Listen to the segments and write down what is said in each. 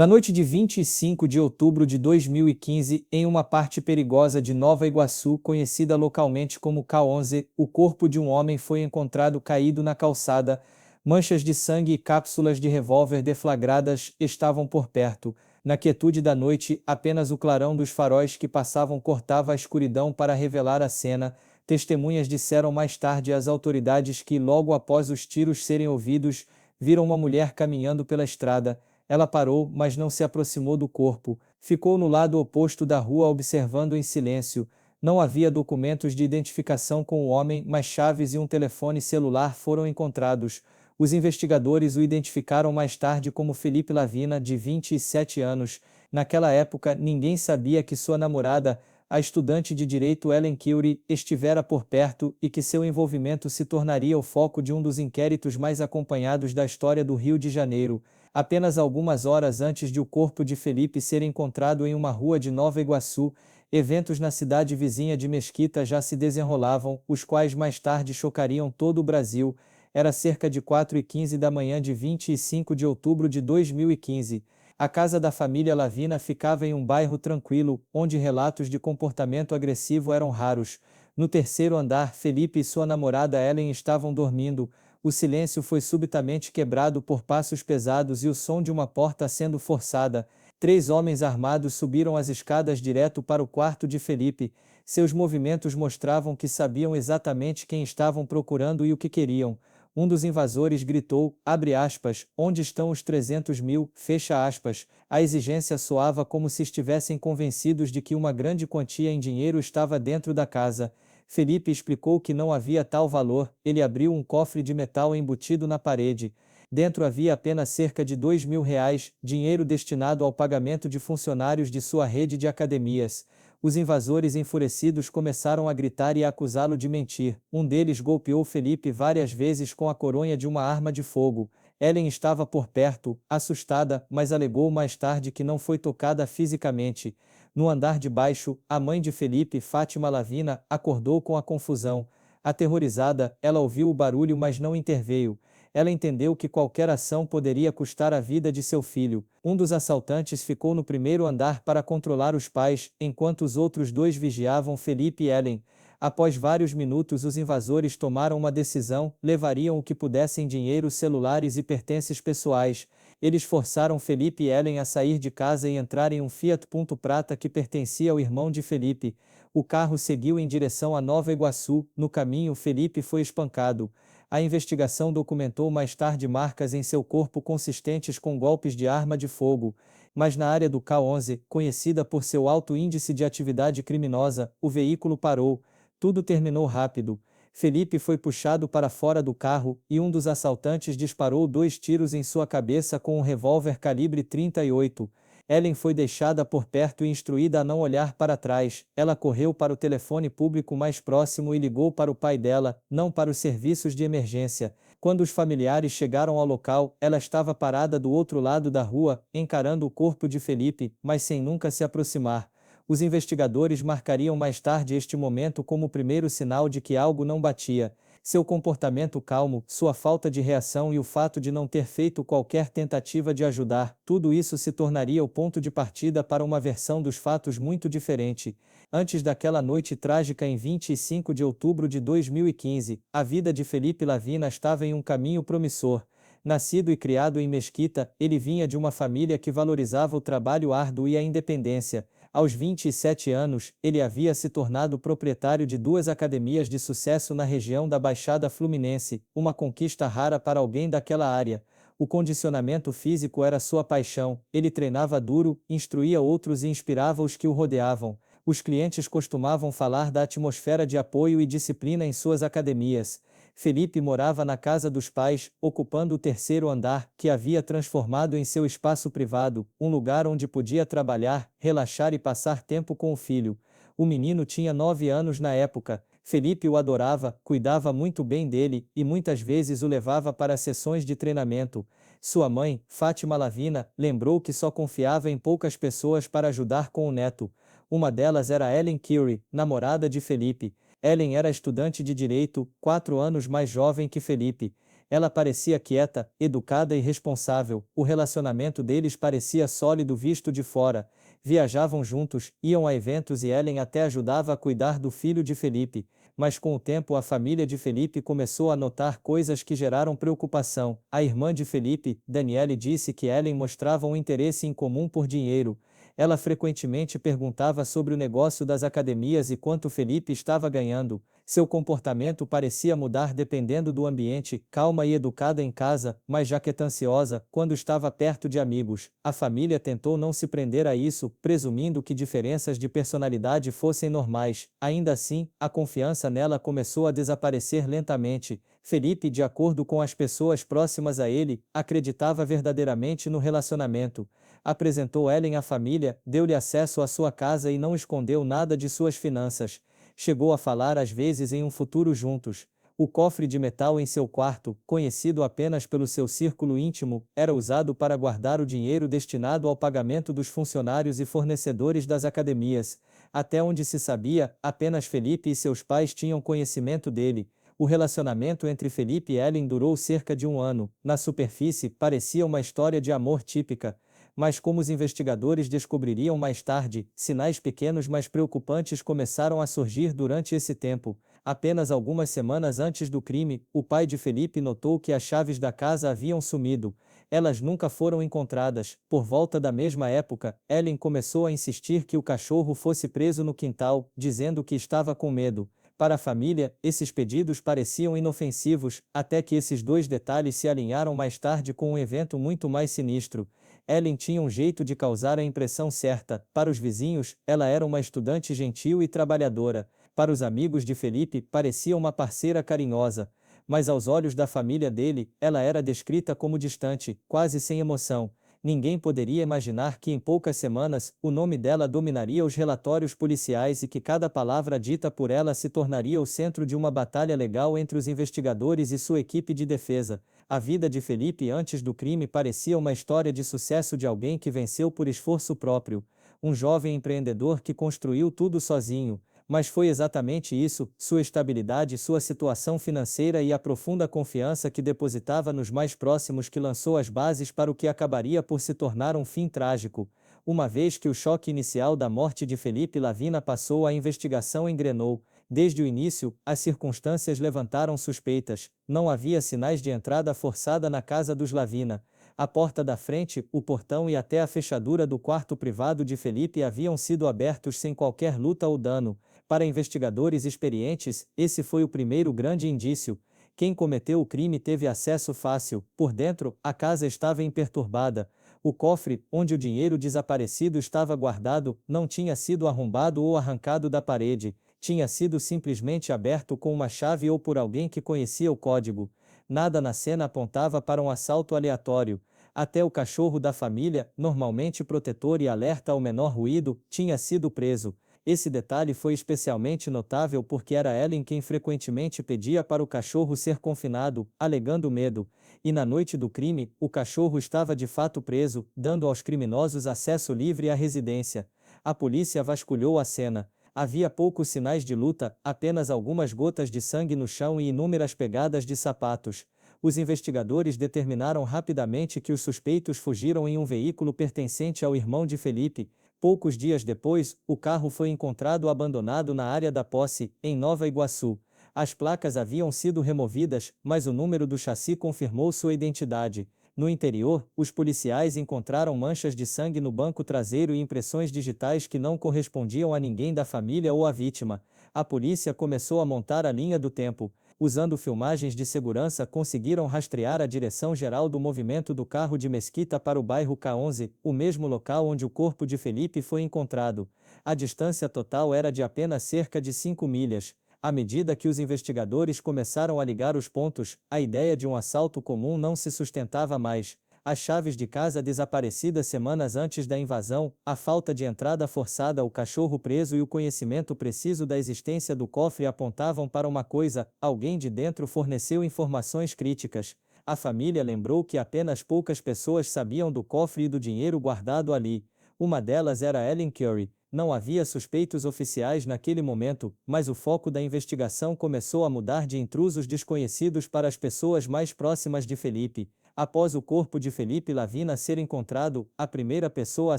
Na noite de 25 de outubro de 2015, em uma parte perigosa de Nova Iguaçu, conhecida localmente como K11, o corpo de um homem foi encontrado caído na calçada. Manchas de sangue e cápsulas de revólver deflagradas estavam por perto. Na quietude da noite, apenas o clarão dos faróis que passavam cortava a escuridão para revelar a cena. Testemunhas disseram mais tarde às autoridades que, logo após os tiros serem ouvidos, viram uma mulher caminhando pela estrada. Ela parou, mas não se aproximou do corpo. Ficou no lado oposto da rua observando em silêncio. Não havia documentos de identificação com o homem, mas chaves e um telefone celular foram encontrados. Os investigadores o identificaram mais tarde como Felipe Lavina, de 27 anos. Naquela época, ninguém sabia que sua namorada, a estudante de direito Ellen Curie, estivera por perto e que seu envolvimento se tornaria o foco de um dos inquéritos mais acompanhados da história do Rio de Janeiro. Apenas algumas horas antes de o corpo de Felipe ser encontrado em uma rua de Nova Iguaçu, eventos na cidade vizinha de Mesquita já se desenrolavam, os quais mais tarde chocariam todo o Brasil. Era cerca de 4h15 da manhã de 25 de outubro de 2015. A casa da família Lavina ficava em um bairro tranquilo, onde relatos de comportamento agressivo eram raros. No terceiro andar, Felipe e sua namorada Ellen estavam dormindo. O silêncio foi subitamente quebrado por passos pesados e o som de uma porta sendo forçada. 3 homens armados subiram as escadas direto para o quarto de Felipe. Seus movimentos mostravam que sabiam exatamente quem estavam procurando e o que queriam. Um dos invasores gritou, abre aspas, onde estão os 300 mil, fecha aspas. A exigência soava como se estivessem convencidos de que uma grande quantia em dinheiro estava dentro da casa. Felipe explicou que não havia tal valor. Ele abriu um cofre de metal embutido na parede. Dentro havia apenas cerca de R$ 2.000, dinheiro destinado ao pagamento de funcionários de sua rede de academias. Os invasores enfurecidos começaram a gritar e a acusá-lo de mentir. Um deles golpeou Felipe várias vezes com a coronha de uma arma de fogo. Ellen estava por perto, assustada, mas alegou mais tarde que não foi tocada fisicamente. No andar de baixo, a mãe de Felipe, Fátima Lavina, acordou com a confusão. Aterrorizada, ela ouviu o barulho mas não interveio. Ela entendeu que qualquer ação poderia custar a vida de seu filho. Um dos assaltantes ficou no primeiro andar para controlar os pais, enquanto os outros 2 vigiavam Felipe e Ellen. Após vários minutos, os invasores tomaram uma decisão: levariam o que pudessem, dinheiro, celulares e pertences pessoais. Eles forçaram Felipe e Ellen a sair de casa e entrar em um Fiat Punto Prata que pertencia ao irmão de Felipe. O carro seguiu em direção a Nova Iguaçu. No caminho, Felipe foi espancado. A investigação documentou mais tarde marcas em seu corpo consistentes com golpes de arma de fogo. Mas na área do K11, conhecida por seu alto índice de atividade criminosa, o veículo parou. Tudo terminou rápido. Felipe foi puxado para fora do carro, e um dos assaltantes disparou 2 tiros em sua cabeça com um revólver calibre 38. Ellen foi deixada por perto e instruída a não olhar para trás. Ela correu para o telefone público mais próximo e ligou para o pai dela, não para os serviços de emergência. Quando os familiares chegaram ao local, ela estava parada do outro lado da rua, encarando o corpo de Felipe, mas sem nunca se aproximar. Os investigadores marcariam mais tarde este momento como o primeiro sinal de que algo não batia. Seu comportamento calmo, sua falta de reação e o fato de não ter feito qualquer tentativa de ajudar, tudo isso se tornaria o ponto de partida para uma versão dos fatos muito diferente. Antes daquela noite trágica em 25 de outubro de 2015, a vida de Felipe Lavina estava em um caminho promissor. Nascido e criado em Mesquita, ele vinha de uma família que valorizava o trabalho árduo e a independência. Aos 27 anos, ele havia se tornado proprietário de 2 academias de sucesso na região da Baixada Fluminense, uma conquista rara para alguém daquela área. O condicionamento físico era sua paixão, ele treinava duro, instruía outros e inspirava os que o rodeavam. Os clientes costumavam falar da atmosfera de apoio e disciplina em suas academias. Felipe morava na casa dos pais, ocupando o terceiro andar, que havia transformado em seu espaço privado, um lugar onde podia trabalhar, relaxar e passar tempo com o filho. O menino tinha 9 anos na época. Felipe o adorava, cuidava muito bem dele, e muitas vezes o levava para sessões de treinamento. Sua mãe, Fátima Lavina, lembrou que só confiava em poucas pessoas para ajudar com o neto. Uma delas era Ellen Curie, namorada de Felipe. Ellen era estudante de direito, 4 anos mais jovem que Felipe. Ela parecia quieta, educada e responsável, o relacionamento deles parecia sólido visto de fora. Viajavam juntos, iam a eventos e Ellen até ajudava a cuidar do filho de Felipe, mas com o tempo a família de Felipe começou a notar coisas que geraram preocupação. A irmã de Felipe, Daniele, disse que Ellen mostrava um interesse em comum por dinheiro. Ela frequentemente perguntava sobre o negócio das academias e quanto Felipe estava ganhando. Seu comportamento parecia mudar dependendo do ambiente, calma e educada em casa, mas jactanciosa quando estava perto de amigos. A família tentou não se prender a isso, presumindo que diferenças de personalidade fossem normais. Ainda assim, a confiança nela começou a desaparecer lentamente. Felipe, de acordo com as pessoas próximas a ele, acreditava verdadeiramente no relacionamento. Apresentou Ellen à família, deu-lhe acesso à sua casa e não escondeu nada de suas finanças. Chegou a falar às vezes em um futuro juntos. O cofre de metal em seu quarto, conhecido apenas pelo seu círculo íntimo, era usado para guardar o dinheiro destinado ao pagamento dos funcionários e fornecedores das academias. Até onde se sabia, apenas Felipe e seus pais tinham conhecimento dele. O relacionamento entre Felipe e Ellen durou cerca de um ano. Na superfície, parecia uma história de amor típica. Mas como os investigadores descobririam mais tarde, sinais pequenos mas preocupantes começaram a surgir durante esse tempo. Apenas algumas semanas antes do crime, o pai de Felipe notou que as chaves da casa haviam sumido. Elas nunca foram encontradas. Por volta da mesma época, Ellen começou a insistir que o cachorro fosse preso no quintal, dizendo que estava com medo. Para a família, esses pedidos pareciam inofensivos, até que esses dois detalhes se alinharam mais tarde com um evento muito mais sinistro. Ellen tinha um jeito de causar a impressão certa. Para os vizinhos, ela era uma estudante gentil e trabalhadora. Para os amigos de Felipe, parecia uma parceira carinhosa. Mas aos olhos da família dele, ela era descrita como distante, quase sem emoção. Ninguém poderia imaginar que em poucas semanas, o nome dela dominaria os relatórios policiais e que cada palavra dita por ela se tornaria o centro de uma batalha legal entre os investigadores e sua equipe de defesa. A vida de Felipe antes do crime parecia uma história de sucesso de alguém que venceu por esforço próprio. Um jovem empreendedor que construiu tudo sozinho. Mas foi exatamente isso, sua estabilidade, sua situação financeira e a profunda confiança que depositava nos mais próximos que lançou as bases para o que acabaria por se tornar um fim trágico. Uma vez que o choque inicial da morte de Felipe Lavina passou, a investigação engrenou. Desde o início, as circunstâncias levantaram suspeitas. Não havia sinais de entrada forçada na casa dos Lavina. A porta da frente, o portão e até a fechadura do quarto privado de Felipe haviam sido abertos sem qualquer luta ou dano. Para investigadores experientes, esse foi o primeiro grande indício. Quem cometeu o crime teve acesso fácil. Por dentro, a casa estava imperturbada. O cofre, onde o dinheiro desaparecido estava guardado, não tinha sido arrombado ou arrancado da parede. Tinha sido simplesmente aberto com uma chave ou por alguém que conhecia o código. Nada na cena apontava para um assalto aleatório. Até o cachorro da família, normalmente protetor e alerta ao menor ruído, tinha sido preso. Esse detalhe foi especialmente notável porque era Ellen quem frequentemente pedia para o cachorro ser confinado, alegando medo. E na noite do crime, o cachorro estava de fato preso, dando aos criminosos acesso livre à residência. A polícia vasculhou a cena. Havia poucos sinais de luta, apenas algumas gotas de sangue no chão e inúmeras pegadas de sapatos. Os investigadores determinaram rapidamente que os suspeitos fugiram em um veículo pertencente ao irmão de Felipe. Poucos dias depois, o carro foi encontrado abandonado na área da posse, em Nova Iguaçu. As placas haviam sido removidas, mas o número do chassi confirmou sua identidade. No interior, os policiais encontraram manchas de sangue no banco traseiro e impressões digitais que não correspondiam a ninguém da família ou à vítima. A polícia começou a montar a linha do tempo. Usando filmagens de segurança, conseguiram rastrear a direção geral do movimento do carro de Mesquita para o bairro K11, o mesmo local onde o corpo de Felipe foi encontrado. A distância total era de apenas cerca de 5 milhas. À medida que os investigadores começaram a ligar os pontos, a ideia de um assalto comum não se sustentava mais. As chaves de casa desaparecidas semanas antes da invasão, a falta de entrada forçada, o cachorro preso e o conhecimento preciso da existência do cofre apontavam para uma coisa: alguém de dentro forneceu informações críticas. A família lembrou que apenas poucas pessoas sabiam do cofre e do dinheiro guardado ali. Uma delas era Ellen Curry. Não havia suspeitos oficiais naquele momento, mas o foco da investigação começou a mudar de intrusos desconhecidos para as pessoas mais próximas de Felipe. Após o corpo de Felipe Lavina ser encontrado, a primeira pessoa a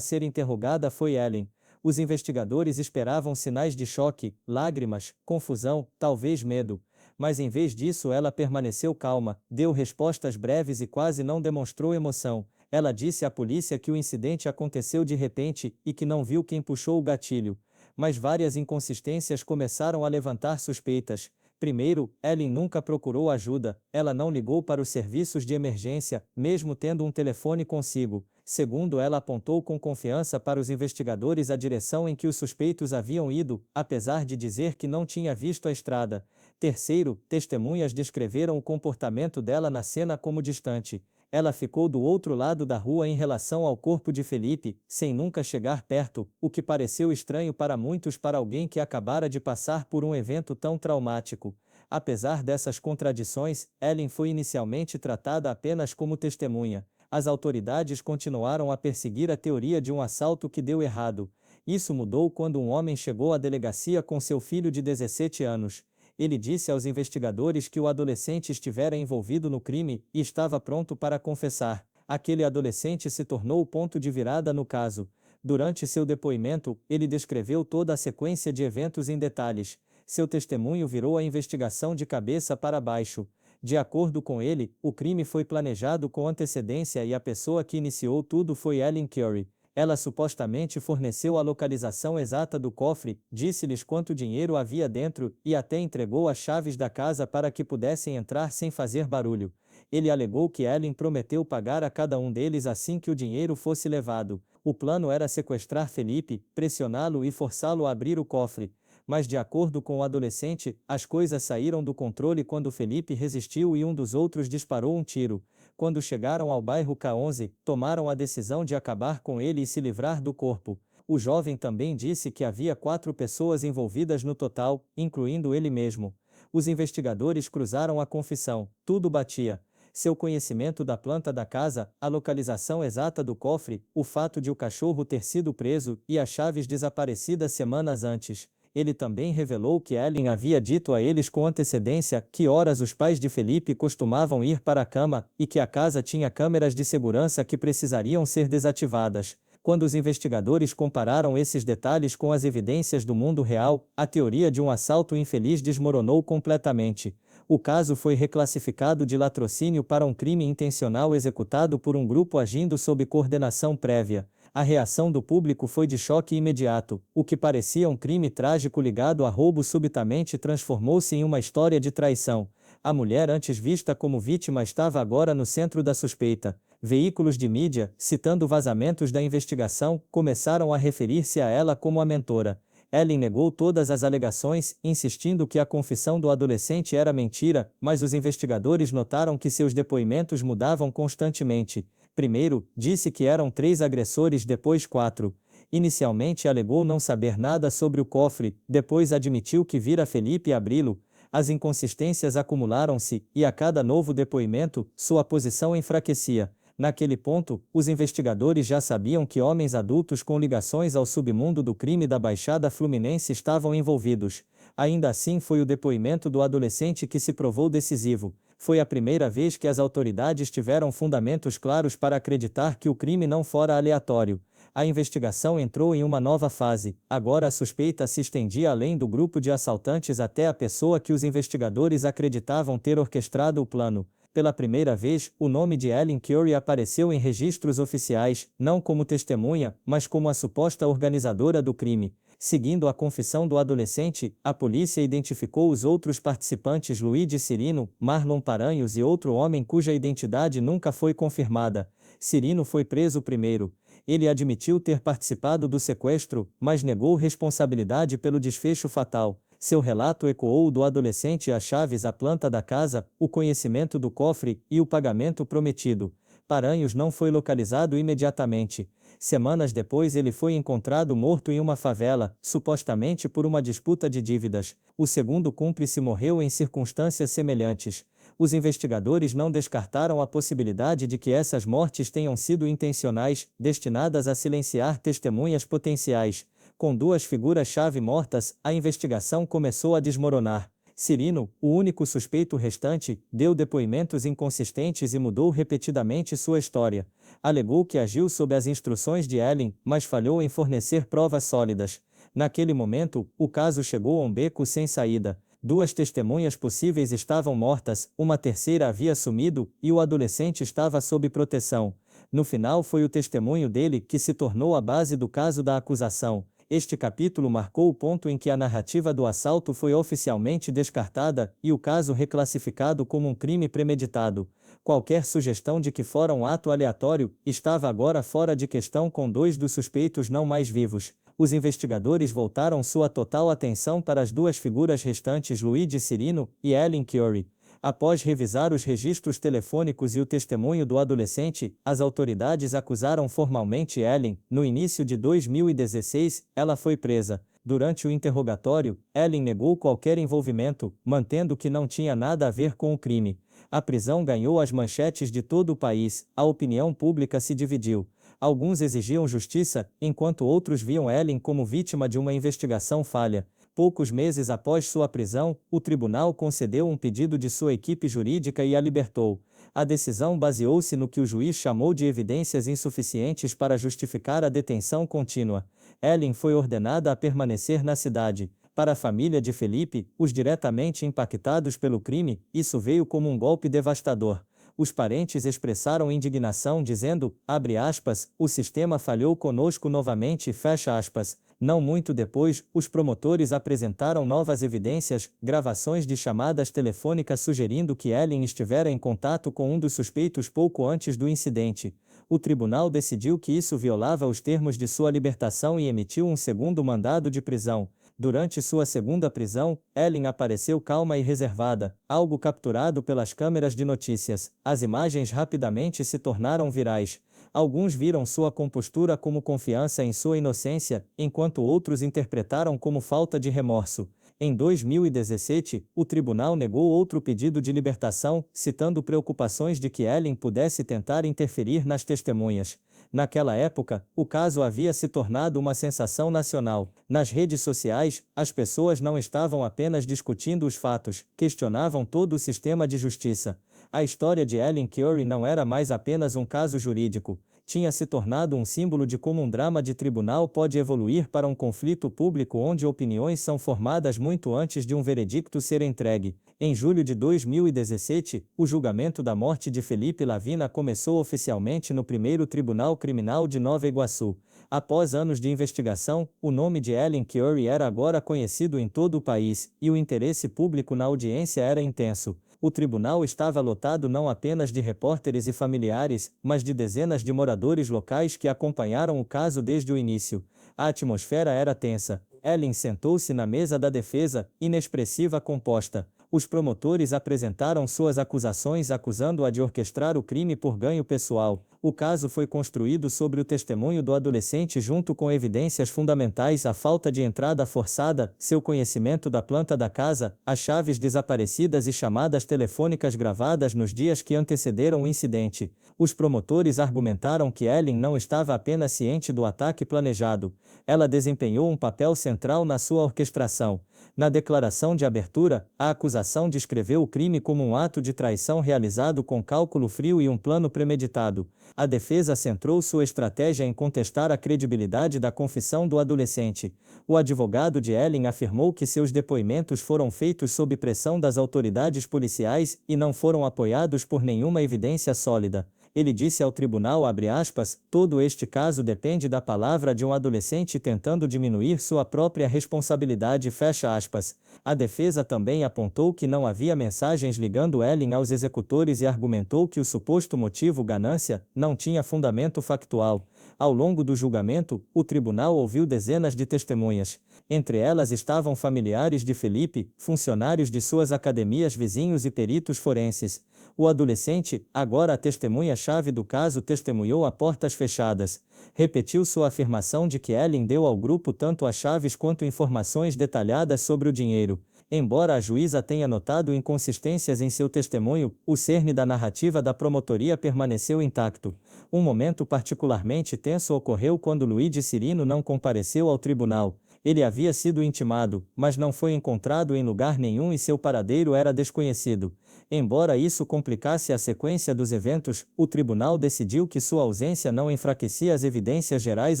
ser interrogada foi Ellen. Os investigadores esperavam sinais de choque, lágrimas, confusão, talvez medo. Mas em vez disso ela permaneceu calma, deu respostas breves e quase não demonstrou emoção. Ela disse à polícia que o incidente aconteceu de repente e que não viu quem puxou o gatilho. Mas várias inconsistências começaram a levantar suspeitas. Primeiro, Ellen nunca procurou ajuda, ela não ligou para os serviços de emergência, mesmo tendo um telefone consigo. Segundo, ela apontou com confiança para os investigadores a direção em que os suspeitos haviam ido, apesar de dizer que não tinha visto a estrada. Terceiro, testemunhas descreveram o comportamento dela na cena como distante. Ela ficou do outro lado da rua em relação ao corpo de Felipe, sem nunca chegar perto, o que pareceu estranho para muitos para alguém que acabara de passar por um evento tão traumático. Apesar dessas contradições, Ellen foi inicialmente tratada apenas como testemunha. As autoridades continuaram a perseguir a teoria de um assalto que deu errado. Isso mudou quando um homem chegou à delegacia com seu filho de 17 anos. Ele disse aos investigadores que o adolescente estivera envolvido no crime e estava pronto para confessar. Aquele adolescente se tornou o ponto de virada no caso. Durante seu depoimento, ele descreveu toda a sequência de eventos em detalhes. Seu testemunho virou a investigação de cabeça para baixo. De acordo com ele, o crime foi planejado com antecedência e a pessoa que iniciou tudo foi Ellen Curry. Ela supostamente forneceu a localização exata do cofre, disse-lhes quanto dinheiro havia dentro e até entregou as chaves da casa para que pudessem entrar sem fazer barulho. Ele alegou que Ellen prometeu pagar a cada um deles assim que o dinheiro fosse levado. O plano era sequestrar Felipe, pressioná-lo e forçá-lo a abrir o cofre. Mas de acordo com o adolescente, as coisas saíram do controle quando Felipe resistiu e um dos outros disparou um tiro. Quando chegaram ao bairro K11, tomaram a decisão de acabar com ele e se livrar do corpo. O jovem também disse que havia 4 pessoas envolvidas no total, incluindo ele mesmo. Os investigadores cruzaram a confissão, tudo batia. Seu conhecimento da planta da casa, a localização exata do cofre, o fato de o cachorro ter sido preso e as chaves desaparecidas semanas antes. Ele também revelou que Ellen havia dito a eles com antecedência que horas os pais de Felipe costumavam ir para a cama e que a casa tinha câmeras de segurança que precisariam ser desativadas. Quando os investigadores compararam esses detalhes com as evidências do mundo real, a teoria de um assalto infeliz desmoronou completamente. O caso foi reclassificado de latrocínio para um crime intencional executado por um grupo agindo sob coordenação prévia. A reação do público foi de choque imediato. O que parecia um crime trágico ligado a roubo subitamente transformou-se em uma história de traição. A mulher antes vista como vítima estava agora no centro da suspeita. Veículos de mídia, citando vazamentos da investigação, começaram a referir-se a ela como a mentora. Ellen negou todas as alegações, insistindo que a confissão do adolescente era mentira, mas os investigadores notaram que seus depoimentos mudavam constantemente. Primeiro, disse que eram 3 agressores, depois 4. Inicialmente alegou não saber nada sobre o cofre, depois admitiu que vira Felipe abri-lo. As inconsistências acumularam-se, e a cada novo depoimento, sua posição enfraquecia. Naquele ponto, os investigadores já sabiam que homens adultos com ligações ao submundo do crime da Baixada Fluminense estavam envolvidos. Ainda assim, foi o depoimento do adolescente que se provou decisivo. Foi a primeira vez que as autoridades tiveram fundamentos claros para acreditar que o crime não fora aleatório. A investigação entrou em uma nova fase. Agora a suspeita se estendia além do grupo de assaltantes até a pessoa que os investigadores acreditavam ter orquestrado o plano. Pela primeira vez, o nome de Ellen Curry apareceu em registros oficiais, não como testemunha, mas como a suposta organizadora do crime. Seguindo a confissão do adolescente, a polícia identificou os outros participantes Luigi Cirino, Marlon Paranhos e outro homem cuja identidade nunca foi confirmada. Cirino foi preso primeiro. Ele admitiu ter participado do sequestro, mas negou responsabilidade pelo desfecho fatal. Seu relato ecoou o do adolescente as chaves à planta da casa, o conhecimento do cofre e o pagamento prometido. Paranhos não foi localizado imediatamente. Semanas depois ele foi encontrado morto em uma favela, supostamente por uma disputa de dívidas. O segundo cúmplice morreu em circunstâncias semelhantes. Os investigadores não descartaram a possibilidade de que essas mortes tenham sido intencionais, destinadas a silenciar testemunhas potenciais. Com duas figuras-chave mortas, a investigação começou a desmoronar. Cirino, o único suspeito restante, deu depoimentos inconsistentes e mudou repetidamente sua história. Alegou que agiu sob as instruções de Ellen, mas falhou em fornecer provas sólidas. Naquele momento, o caso chegou a um beco sem saída. Duas testemunhas possíveis estavam mortas, uma terceira havia sumido, e o adolescente estava sob proteção. No final foi o testemunho dele que se tornou a base do caso da acusação. Este capítulo marcou o ponto em que a narrativa do assalto foi oficialmente descartada e o caso reclassificado como um crime premeditado. Qualquer sugestão de que fora um ato aleatório estava agora fora de questão, com dois dos suspeitos não mais vivos. Os investigadores voltaram sua total atenção para as duas figuras restantes, Luigi Cirino e Ellen Chiori. Após revisar os registros telefônicos e o testemunho do adolescente, as autoridades acusaram formalmente Ellen. No início de 2016, ela foi presa. Durante o interrogatório, Ellen negou qualquer envolvimento, mantendo que não tinha nada a ver com o crime. A prisão ganhou as manchetes de todo o país, a opinião pública se dividiu. Alguns exigiam justiça, enquanto outros viam Ellen como vítima de uma investigação falha. Poucos meses após sua prisão, o tribunal concedeu um pedido de sua equipe jurídica e a libertou. A decisão baseou-se no que o juiz chamou de evidências insuficientes para justificar a detenção contínua. Ellen foi ordenada a permanecer na cidade. Para a família de Felipe, os diretamente impactados pelo crime, isso veio como um golpe devastador. Os parentes expressaram indignação dizendo, abre aspas, o sistema falhou conosco novamente, fecha aspas. Não muito depois, os promotores apresentaram novas evidências, gravações de chamadas telefônicas sugerindo que Ellen estivera em contato com um dos suspeitos pouco antes do incidente. O tribunal decidiu que isso violava os termos de sua libertação e emitiu um segundo mandado de prisão. Durante sua segunda prisão, Ellen apareceu calma e reservada, algo capturado pelas câmeras de notícias. As imagens rapidamente se tornaram virais. Alguns viram sua compostura como confiança em sua inocência, enquanto outros interpretaram como falta de remorso. Em 2017, o tribunal negou outro pedido de libertação, citando preocupações de que Ellen pudesse tentar interferir nas testemunhas. Naquela época, o caso havia se tornado uma sensação nacional. Nas redes sociais, as pessoas não estavam apenas discutindo os fatos, questionavam todo o sistema de justiça. A história de Ellen Chiori não era mais apenas um caso jurídico. Tinha se tornado um símbolo de como um drama de tribunal pode evoluir para um conflito público onde opiniões são formadas muito antes de um veredicto ser entregue. Em julho de 2017, o julgamento da morte de Felipe Lavina começou oficialmente no primeiro Tribunal Criminal de Nova Iguaçu. Após anos de investigação, o nome de Ellen Chiori era agora conhecido em todo o país, e o interesse público na audiência era intenso. O tribunal estava lotado não apenas de repórteres e familiares, mas de dezenas de moradores locais que acompanharam o caso desde o início. A atmosfera era tensa. Ellen sentou-se na mesa da defesa, inexpressiva, composta. Os promotores apresentaram suas acusações acusando-a de orquestrar o crime por ganho pessoal. O caso foi construído sobre o testemunho do adolescente junto com evidências fundamentais: a falta de entrada forçada, seu conhecimento da planta da casa, as chaves desaparecidas e chamadas telefônicas gravadas nos dias que antecederam o incidente. Os promotores argumentaram que Ellen não estava apenas ciente do ataque planejado. Ela desempenhou um papel central na sua orquestração. Na declaração de abertura, a acusação descreveu o crime como um ato de traição realizado com cálculo frio e um plano premeditado. A defesa centrou sua estratégia em contestar a credibilidade da confissão do adolescente. O advogado de Ellen afirmou que seus depoimentos foram feitos sob pressão das autoridades policiais e não foram apoiados por nenhuma evidência sólida. Ele disse ao tribunal, abre aspas, todo este caso depende da palavra de um adolescente tentando diminuir sua própria responsabilidade, fecha aspas. A defesa também apontou que não havia mensagens ligando Ellen aos executores e argumentou que o suposto motivo ganância não tinha fundamento factual. Ao longo do julgamento, o tribunal ouviu dezenas de testemunhas. Entre elas estavam familiares de Felipe, funcionários de suas academias, vizinhos e peritos forenses. O adolescente, agora a testemunha-chave do caso, testemunhou a portas fechadas. Repetiu sua afirmação de que Ellen deu ao grupo tanto as chaves quanto informações detalhadas sobre o dinheiro. Embora a juíza tenha notado inconsistências em seu testemunho, o cerne da narrativa da promotoria permaneceu intacto. Um momento particularmente tenso ocorreu quando Luigi Cirino não compareceu ao tribunal. Ele havia sido intimado, mas não foi encontrado em lugar nenhum e seu paradeiro era desconhecido. Embora isso complicasse a sequência dos eventos, o tribunal decidiu que sua ausência não enfraquecia as evidências gerais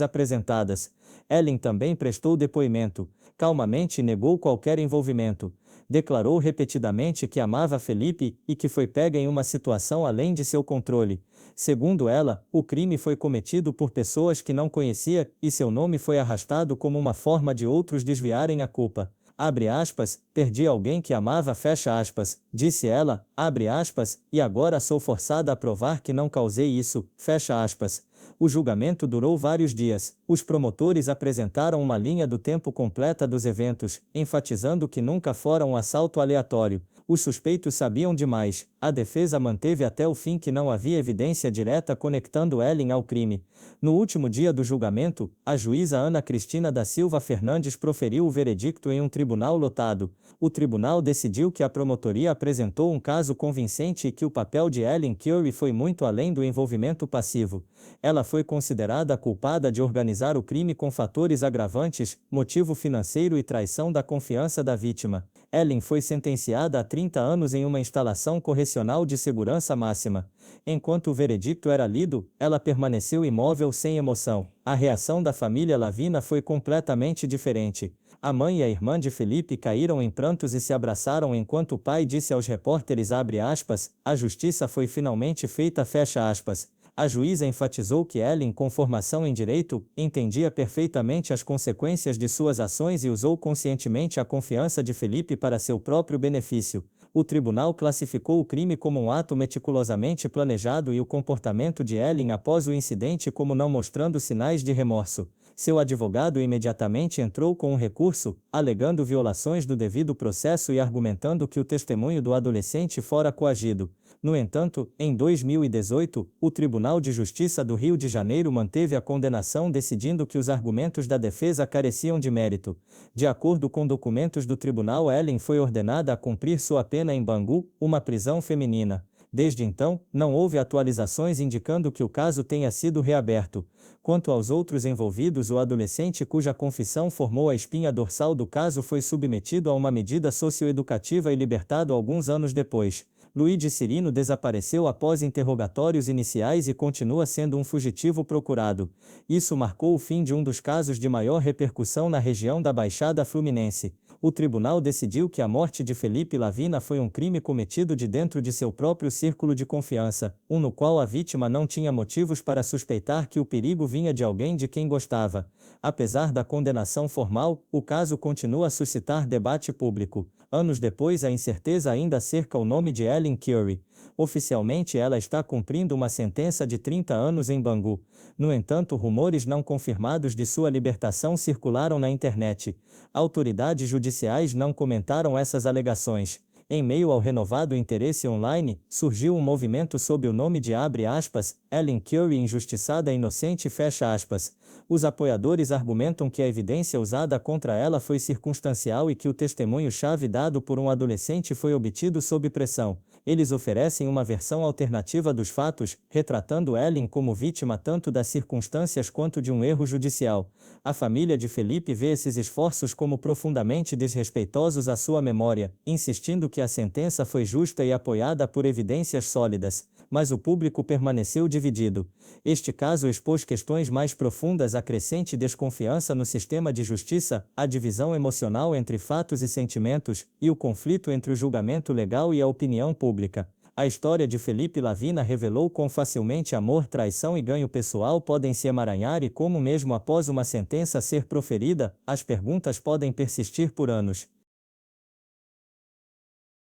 apresentadas. Ellen também prestou depoimento. Calmamente negou qualquer envolvimento. Declarou repetidamente que amava Felipe e que foi pega em uma situação além de seu controle. Segundo ela, o crime foi cometido por pessoas que não conhecia e seu nome foi arrastado como uma forma de outros desviarem a culpa. Abre aspas, perdi alguém que amava, fecha aspas, disse ela, abre aspas, e agora sou forçada a provar que não causei isso, fecha aspas. O julgamento durou vários dias. Os promotores apresentaram uma linha do tempo completa dos eventos, enfatizando que nunca fora um assalto aleatório. Os suspeitos sabiam demais. A defesa manteve até o fim que não havia evidência direta conectando Ellen ao crime. No último dia do julgamento, a juíza Ana Cristina da Silva Fernandes proferiu o veredicto em um tribunal lotado. O tribunal decidiu que a promotoria apresentou um caso convincente e que o papel de Ellen Curry foi muito além do envolvimento passivo. Ela foi considerada culpada de organizar o crime com fatores agravantes, motivo financeiro e traição da confiança da vítima. Ellen foi sentenciada a 30 anos em uma instalação correcional de segurança máxima. Enquanto o veredicto era lido, ela permaneceu imóvel sem emoção. A reação da família Lavina foi completamente diferente. A mãe e a irmã de Felipe caíram em prantos e se abraçaram enquanto o pai disse aos repórteres abre aspas, a justiça foi finalmente feita fecha aspas. A juíza enfatizou que Ellen, com formação em direito, entendia perfeitamente as consequências de suas ações e usou conscientemente a confiança de Felipe para seu próprio benefício. O tribunal classificou o crime como um ato meticulosamente planejado e o comportamento de Ellen após o incidente como não mostrando sinais de remorso. Seu advogado imediatamente entrou com um recurso, alegando violações do devido processo e argumentando que o testemunho do adolescente fora coagido. No entanto, em 2018, o Tribunal de Justiça do Rio de Janeiro manteve a condenação decidindo que os argumentos da defesa careciam de mérito. De acordo com documentos do tribunal, Ellen foi ordenada a cumprir sua pena em Bangu, uma prisão feminina. Desde então, não houve atualizações indicando que o caso tenha sido reaberto. Quanto aos outros envolvidos, o adolescente cuja confissão formou a espinha dorsal do caso foi submetido a uma medida socioeducativa e libertado alguns anos depois. Luigi Cirino desapareceu após interrogatórios iniciais e continua sendo um fugitivo procurado. Isso marcou o fim de um dos casos de maior repercussão na região da Baixada Fluminense. O tribunal decidiu que a morte de Felipe Lavina foi um crime cometido de dentro de seu próprio círculo de confiança, no qual a vítima não tinha motivos para suspeitar que o perigo vinha de alguém de quem gostava. Apesar da condenação formal, o caso continua a suscitar debate público. Anos depois, a incerteza ainda cerca o nome de Ellen Curry. Oficialmente, ela está cumprindo uma sentença de 30 anos em Bangu. No entanto, rumores não confirmados de sua libertação circularam na internet. Autoridades judiciais não comentaram essas alegações. Em meio ao renovado interesse online, surgiu um movimento sob o nome de abre aspas, Ellen Curry injustiçada inocente fecha aspas. Os apoiadores argumentam que a evidência usada contra ela foi circunstancial e que o testemunho-chave dado por um adolescente foi obtido sob pressão. Eles oferecem uma versão alternativa dos fatos, retratando Ellen como vítima tanto das circunstâncias quanto de um erro judicial. A família de Felipe vê esses esforços como profundamente desrespeitosos à sua memória, insistindo que a sentença foi justa e apoiada por evidências sólidas. Mas o público permaneceu dividido. Este caso expôs questões mais profundas, a crescente desconfiança no sistema de justiça, a divisão emocional entre fatos e sentimentos, e o conflito entre o julgamento legal e a opinião pública. A história de Felipe Lavina revelou quão facilmente amor, traição e ganho pessoal podem se emaranhar e como mesmo após uma sentença ser proferida, as perguntas podem persistir por anos.